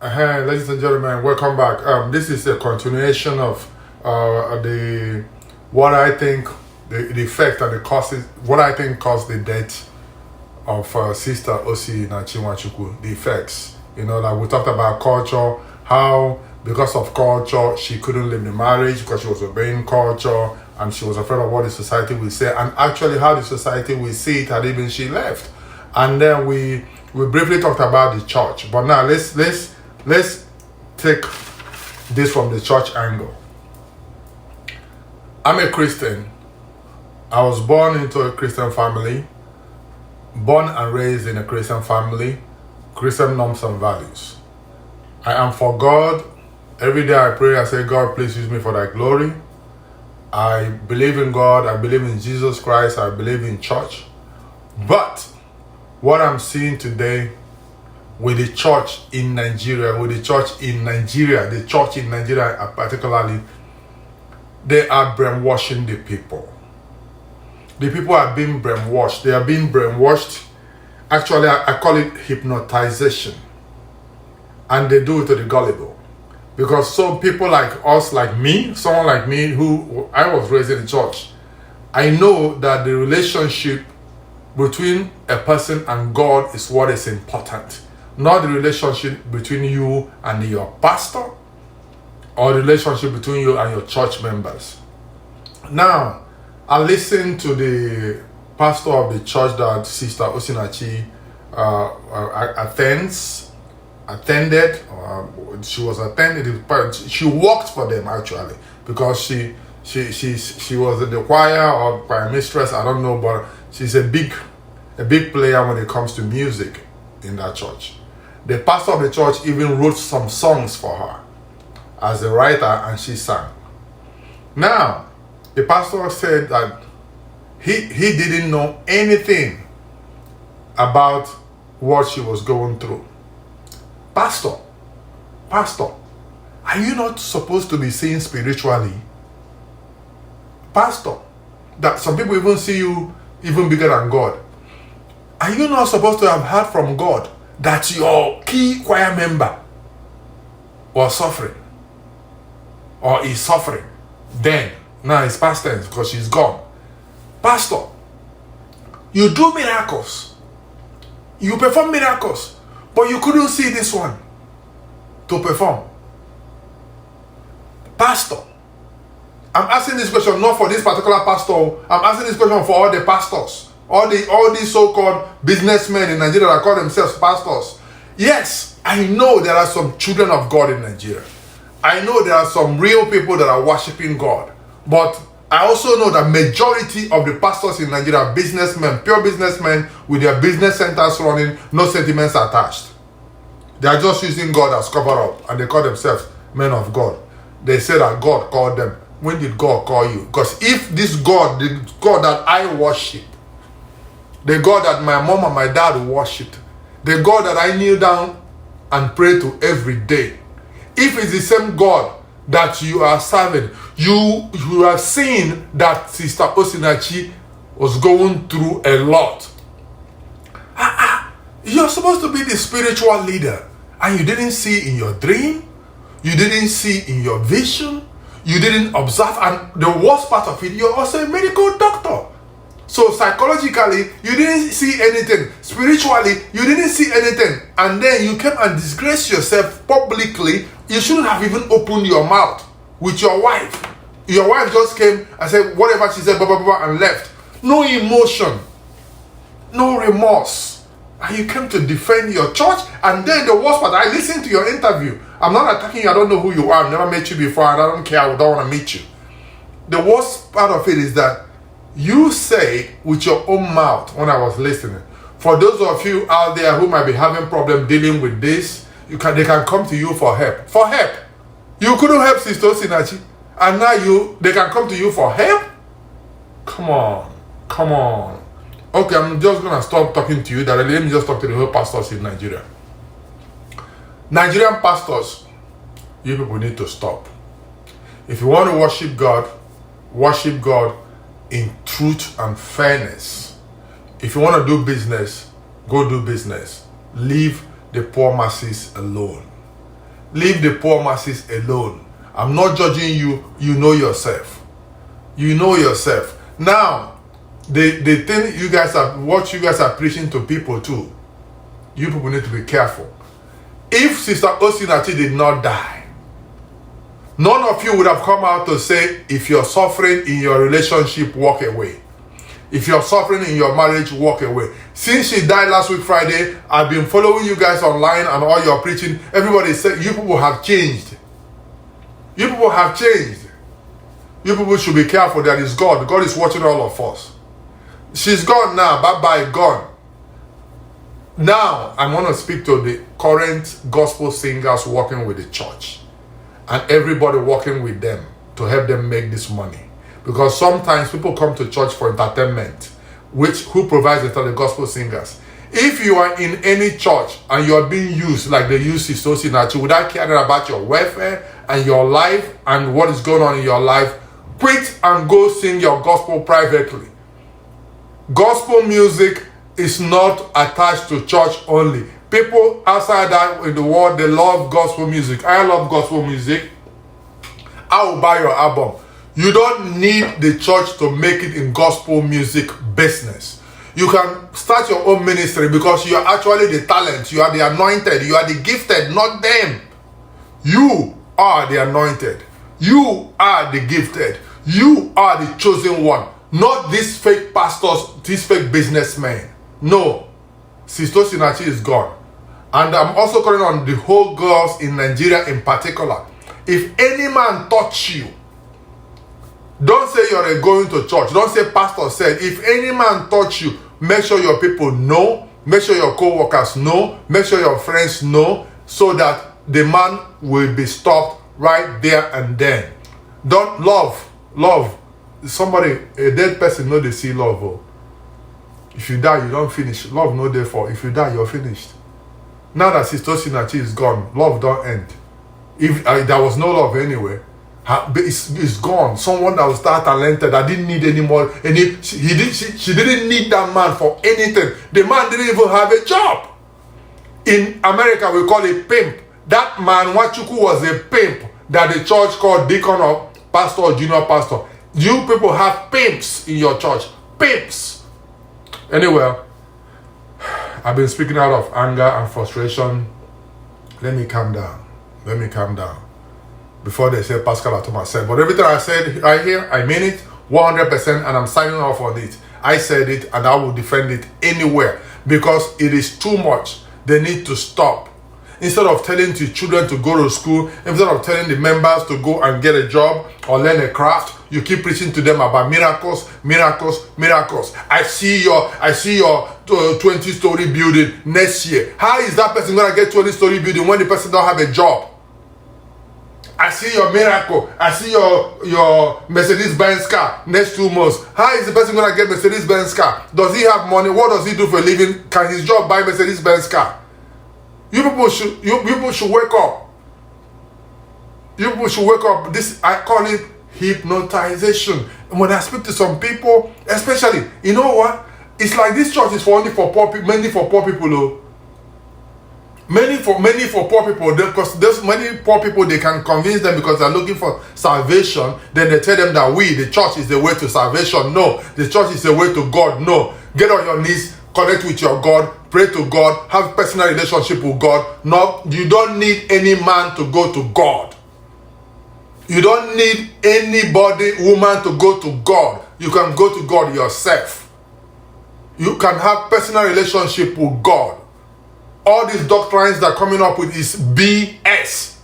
Ladies and gentlemen, welcome back. This is a continuation of the what I think the effect and the causes, what I think caused the death of Sister Osinachi Nwachukwu. The effects, like we talked about culture, how because of culture she couldn't leave the marriage because she was obeying culture and she was afraid of what the society will say, and actually how the society will see it, and even she left. And then we briefly talked about the church, but now let's take this from the church angle. I'm a Christian. I was born into a Christian family, born and raised in a Christian family, Christian norms and values. I am for God. Every day I pray, I say, God, please use me for thy glory. I believe in God. I believe in Jesus Christ. I believe in church. But what I'm seeing today with the church in Nigeria, the church in Nigeria particularly, they are brainwashing the people. The people are being brainwashed. They are being brainwashed. Actually, I call it hypnotization. And they do it to the gullible. Because some people like us, like me, someone like me, who I was raised in the church, I know that the relationship between a person and God is what is important. Not the relationship between you and your pastor, or the relationship between you and your church members. Now, I listened to the pastor of the church that Sister Osinachi attended. She She worked for them actually, because she was in the choir or choir mistress. I don't know, but she's a big player when it comes to music in that church. The pastor of the church even wrote some songs for her as a writer, and she sang. Now, the pastor said that he didn't know anything about what she was going through. Pastor, are you not supposed to be seeing spiritually? Pastor, that some people even see you even bigger than God. Are you not supposed to have heard from God that your key choir member was suffering or is suffering? Then, now it's past tense because she's gone. Pastor, you do miracles. You perform miracles, but you couldn't see this one to perform. Pastor, I'm asking this question not for this particular pastor. I'm asking this question for all the pastors. All these so-called businessmen in Nigeria that call themselves pastors. Yes, I know there are some children of God in Nigeria. I know there are some real people that are worshiping God. But I also know that majority of the pastors in Nigeria are businessmen, pure businessmen with their business centers running, no sentiments attached. They are just using God as cover up, and they call themselves men of God. They say that God called them. When did God call you? Because if this God, the God that I worship, the God that my mom and my dad worshipped, the God that I kneel down and pray to every day, if it's the same God that you are serving, you have seen that Sister Osinachi was going through a lot. You're supposed to be the spiritual leader, and you didn't see in your dream, you didn't see in your vision, you didn't observe, and the worst part of it, you're also a medical doctor. So psychologically, you didn't see anything. Spiritually, you didn't see anything. And then you came and disgraced yourself publicly. You shouldn't have even opened your mouth with your wife. Your wife just came and said whatever she said, blah, blah, blah, and left. No emotion. No remorse. And you came to defend your church. And then the worst part, I listened to your interview. I'm not attacking you. I don't know who you are. I've never met you before. And I don't care. I don't want to meet you. The worst part of it is that you say with your own mouth when I was listening. For those of you out there who might be having problem dealing with this, they can come to you for help. For help. You couldn't help Sister Osinachi, and now they can come to you for help? Come on. Okay, I'm just gonna stop talking to you directly. Let me just talk to the whole pastors in Nigeria. Nigerian pastors, you people need to stop. If you want to worship God in truth and fairness. If you want to do business, go do business. Leave the poor masses alone. Leave the poor masses alone. I'm not judging you. You know yourself. You know yourself. Now, the thing you guys are, what you guys are preaching to people too, you people need to be careful. If Sister Osinachi did not die, none of you would have come out to say, if you're suffering in your relationship, walk away. If you're suffering in your marriage, walk away. Since she died last week Friday, I've been following you guys online and all your preaching. Everybody said you people have changed. You people have changed. You people should be careful. That is God. God is watching all of us. She's gone now. Bye-bye, gone. Now, I want to speak to the current gospel singers working with the church and everybody working with them to help them make this money. Because sometimes people come to church for entertainment, who provides it to the gospel singers. If you are in any church and you are being used like they use Sister Osinachi without caring about your welfare and your life and what is going on in your life, quit and go sing your gospel privately. Gospel music is not attached to church only. People outside that in the world, they love gospel music. I love gospel music. I will buy your album. You don't need the church to make it in gospel music business. You can start your own ministry because you are actually the talent. You are the anointed. You are the gifted, not them. You are the anointed. You are the gifted. You are the chosen one. Not these fake pastors, these fake businessmen. No. Sister Osinachi is gone. And I'm also calling on the whole girls in Nigeria in particular. If any man touch you, don't say you're going to church. Don't say pastor said. If any man touch you, make sure your people know. Make sure your co-workers know. Make sure your friends know, so that the man will be stopped right there and then. Don't love. Somebody, a dead person, know they see love. Oh. If you die, you don't finish. Love no there for. If you die, you're finished. Now that Sister Osinachi is gone, love don't end. If there was no love anyway, it's gone. Someone that was that talented, that didn't need any more. She didn't need that man for anything. The man didn't even have a job. In America, we call it pimp. That man, Nwachukwu, was a pimp that the church called deacon or pastor or junior pastor. You people have pimps in your church. Pimps. Anyway, I've been speaking out of anger and frustration. Let me calm down. Before they say Pascal Atuma said. But everything I said right here, I mean it 100%, and I'm signing off on it. I said it and I will defend it anywhere because it is too much. They need to stop. Instead of telling the children to go to school, instead of telling the members to go and get a job or learn a craft, you keep preaching to them about miracles. I see your 20-story building next year. How is that person going to get 20-story building when the person don't have a job? I see your miracle. I see your Mercedes-Benz car next 2 months. How is the person going to get Mercedes-Benz car? Does he have money? What does he do for a living? Can his job buy Mercedes-Benz car? You people should wake up. You people should wake up. This, I call it hypnotization. And when I speak to some people, especially, you know what? It's like this church is mainly for poor people, though. Many for poor people, because there's many poor people, they can convince them because they're looking for salvation. Then they tell them that the church is the way to salvation. No, the church is the way to God. No, get on your knees, connect with your God, pray to God, have personal relationship with God. No, you don't need any man to go to God. You don't need anybody, woman, to go to God. You can go to God yourself. You can have personal relationship with God. All these doctrines that are coming up with is BS.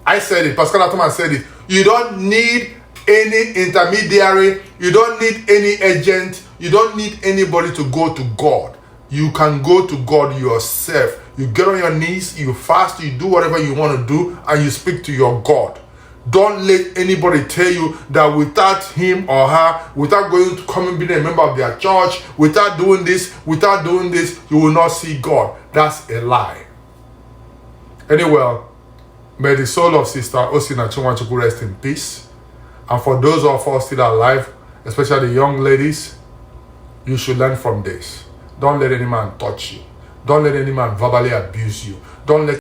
I said it. Pascal Atuma said it. You don't need any intermediary. You don't need any agent. You don't need anybody to go to God. You can go to God yourself. You get on your knees, you fast, you do whatever you want to do, and you speak to your God. Don't let anybody tell you that without him or her, without going to come and be a member of their church, without doing this, you will not see God. That's a lie. Anyway, may the soul of Sister Osinachi Nwachukwu rest in peace. And for those of us still alive, especially the young ladies, you should learn from this. Don't let any man touch you. Don't let any man verbally abuse you. Don't let